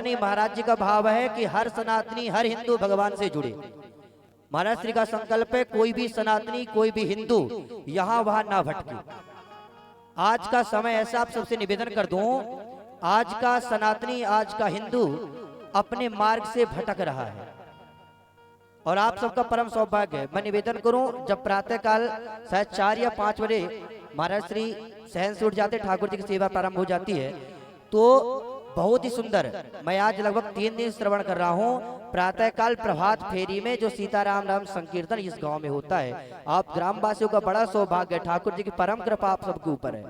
महाराज जी का भाव है कि हर सनातनी हर हिंदू भगवान से जुड़े। महाराज श्री का संकल्प है कोई भी सनातनी कोई भी हिंदू यहाँ वहां ना भटके। आज का समय ऐसा आप सबसे निवेदन कर दूं, आज का सनातनी आज का हिंदू अपने मार्ग से भटक रहा है और आप सबका परम सौभाग्य है। मैं निवेदन करूं, जब प्रातः काल शायद 4 या 5 बजे महाराज श्री सहन से उठ जाते, ठाकुर जी की सेवा प्रारंभ हो जाती है, तो बहुत ही सुंदर, मैं आज लगभग 3 दिन श्रवण कर रहा हूँ। प्रातः काल प्रभात फेरी में जो सीताराम नाम संकीर्तन इस गांव में होता है, आप ग्रामवासियों का बड़ा सौभाग्य है। ठाकुर जी की परम कृपा आप सबके ऊपर है,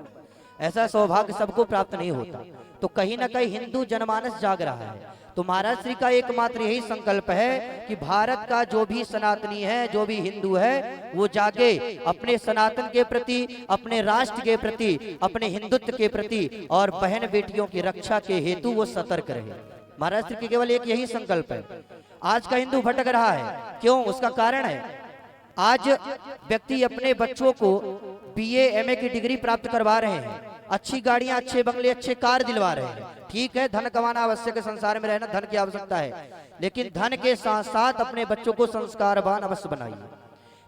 ऐसा सौभाग्य सबको प्राप्त नहीं होता। तो कहीं ना कहीं हिंदू जनमानस जाग रहा है। तो महाराज श्री का एकमात्र यही संकल्प है कि भारत का जो भी सनातनी है, जो भी हिंदू है, वो जागे, अपने सनातन के प्रति, अपने राष्ट्र के प्रति, अपने हिंदुत्व के प्रति और बहन बेटियों की रक्षा के हेतु वो सतर्क रहे। महाराज श्री के केवल एक यही संकल्प है। आज का हिंदू भटक रहा है, क्यों? उसका कारण है, आज व्यक्ति अपने बच्चों को BA MA की डिग्री प्राप्त करवा रहे हैं, अच्छी गाड़ियां, अच्छे बंगले, अच्छे कार दिलवा रहे हैं। ठीक है, धन कमाना आवश्यक है, संसार में रहना धन की आवश्यकता है, लेकिन धन के साथ साथ अपने बच्चों को संस्कारवान अवश्य बनाइए,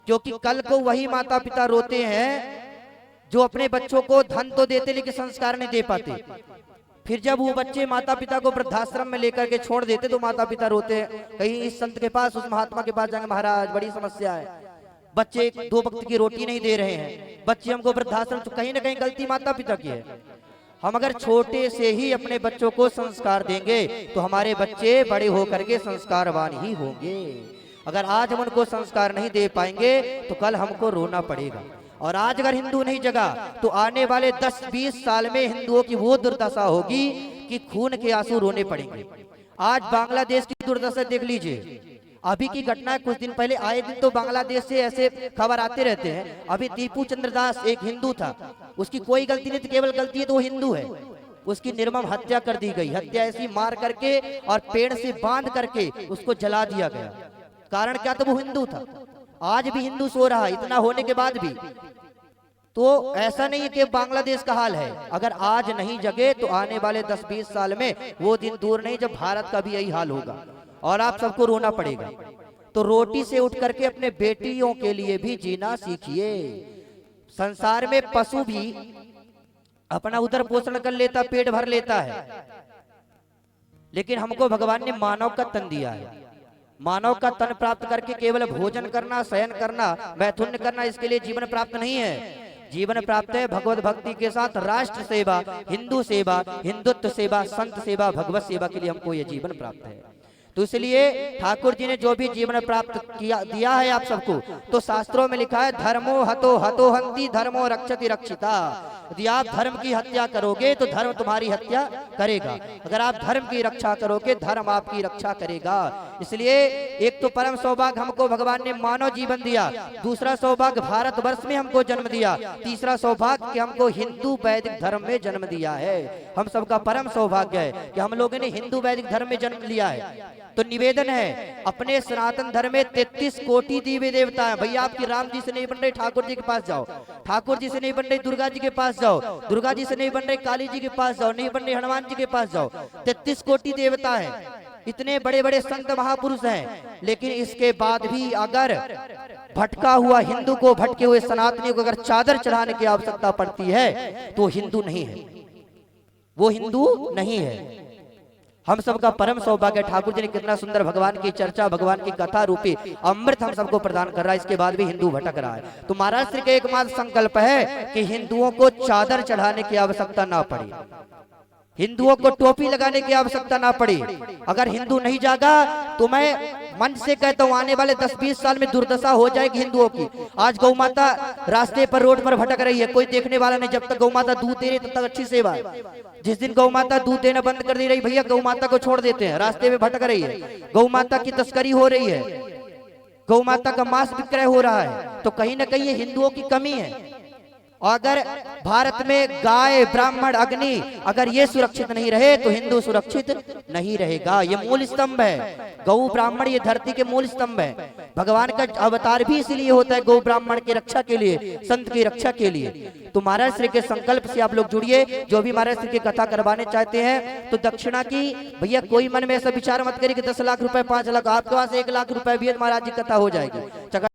क्योंकि कल को वही माता पिता रोते हैं जो अपने बच्चों को धन तो देते लेकिन संस्कार नहीं दे पाते। फिर जब वो बच्चे माता पिता को वृद्धाश्रम में लेकर के छोड़ देते तो माता पिता रोते हैं, कहीं इस संत के पास, उस महात्मा के पास जाएंगे, महाराज बड़ी समस्या है, बच्चे 2 वक्त की रोटी नहीं दे रहे हैं, बच्चे हमको वृद्धाश्रम। तो कहीं ना कहीं गलती माता पिता की है। हम अगर छोटे से ही अपने बच्चों को संस्कार देंगे तो हमारे बच्चे बड़े होकर के संस्कारवान ही होंगे। अगर आज हम उनको संस्कार नहीं दे पाएंगे तो कल हमको रोना पड़ेगा। और आज अगर हिंदू नहीं जगा तो आने वाले 10-20 साल में हिंदुओं की वो दुर्दशा होगी कि खून के आंसू रोने पड़ेंगे। आज बांग्लादेश की दुर्दशा देख लीजिए, अभी की घटना है, कुछ दिन पहले, आए दिन तो बांग्लादेश से ऐसे खबर आते रहते हैं। अभी दीपू चंद्र दास एक हिंदू था, उसकी कोई गलती नहीं थी, केवल गलती है तो वो हिंदू है, उसकी निर्मम हत्या कर दी गई। हत्या ऐसी मार करके और पेड़ से बांध करके उसको जला दिया गया। कारण क्या था? वो हिंदू था। आज भी हिंदू सो रहा है, इतना होने के बाद भी। तो ऐसा नहीं है कि बांग्लादेश का हाल है, अगर आज नहीं जगे तो आने वाले 10-20 साल में वो दिन दूर नहीं जब भारत का भी यही हाल होगा और आप सबको रोना पड़ेगा। तो रोटी से उठ करके अपने बेटियों के लिए भी जीना सीखिए। संसार में पशु भी अपना उदर पोषण कर लेता, पेट भर लेता है, लेकिन हमको भगवान ने मानव का तन दिया है। मानव का तन प्राप्त करके केवल भोजन करना, शयन करना, मैथुन करना, इसके लिए जीवन प्राप्त नहीं है। जीवन प्राप्त है भगवत भक्ति के साथ राष्ट्र सेवा, हिंदू सेवा, हिंदुत्व सेवा, संत सेवा, भगवत सेवा के लिए हमको यह जीवन प्राप्त है। तो इसलिए ठाकुर जी ने जो भी जीवन प्राप्त किया दिया है आप सबको, तो शास्त्रों में लिखा है धर्मो हतो हतो हंति धर्मो रक्षति रक्षिता। यदि आप धर्म की हत्या करोगे तो धर्म तुम्हारी हत्या करेगा, अगर आप धर्म की रक्षा करोगे धर्म आपकी रक्षा करेगा। इसलिए एक तो परम सौभाग्य हमको भगवान ने मानव जीवन दिया, दूसरा सौभाग्य भारतवर्ष में हमको जन्म दिया, तीसरा सौभाग्य कि हमको हिंदू वैदिक धर्म में जन्म दिया है। हम सबका परम सौभाग्य है कि हम लोगों ने हिंदू वैदिक धर्म में जन्म लिया है। तो निवेदन है, अपने सनातन धर्म में 33 कोटि देवी देवता है। भैया आपकी राम जी से नहीं बन रही, ठाकुर जी के पास जाओ, ठाकुर जी से नहीं बन रही, दुर्गा जी के पास जाओ, दुर्गा जी से नहीं बन रही, काली जी के पास जाओ, नहीं बन रही, हनुमान जी के पास जाओ। 33 कोटि देवता है, इतने बड़े बड़े संत महापुरुष हैं, लेकिन इसके बाद भी अगर भटका हुआ हिंदू को, भटके हुए सनातनियों को अगर चादर चढ़ाने की आवश्यकता पड़ती है तो हिंदू नहीं है, वो हिंदू नहीं है। हम सबका परम सौभाग्य, ठाकुर जी ने कितना सुंदर भगवान की चर्चा, भगवान की कथा रूपी अमृत हम सबको प्रदान कर रहा है, इसके बाद भी हिंदू भटक रहा है। तो महाराज श्री का एकमात्र संकल्प है कि हिंदुओं को चादर चढ़ाने की आवश्यकता ना पड़े, हिंदुओं को टोपी लगाने की आवश्यकता ना पड़े। अगर हिंदू नहीं जागा तो मैं मन से कहता हूँ आने वाले 10-20 साल में दुर्दशा हो जाएगी हिंदुओं की। आज गौ माता रास्ते पर, रोड पर भटक रही है, कोई देखने वाला नहीं। जब तक गौ माता दूध दे रही तब तक अच्छी सेवा है, जिस दिन गौ माता दूध देना बंद कर दे रही, भैया गौ माता को छोड़ देते हैं, रास्ते में भटक रही है, गौ माता की तस्करी हो रही है, गौ माता का मांस विक्रय हो रहा है। तो कहीं ना कहीं ये हिंदुओं की कमी है। अगर भारत में गाय, ब्राह्मण, अग्नि अगर ये सुरक्षित नहीं रहे तो हिंदू सुरक्षित नहीं रहेगा। ये मूल स्तंभ है, गौ ब्राह्मण ये धरती के मूल स्तंभ है। भगवान का अवतार भी इसीलिए होता है, गौ ब्राह्मण की रक्षा के लिए, संत की रक्षा के लिए। तो महाराज श्री के संकल्प से आप लोग जुड़िए। जो भी महाराज श्री की कथा करवाने चाहते हैं तो दक्षिणा की भैया कोई मन में ऐसा विचार मत करिए कि 10 लाख रुपए 5 लाख, आपके पास 1 लाख रुपए भी है, महाराज जी कथा हो जाएगी।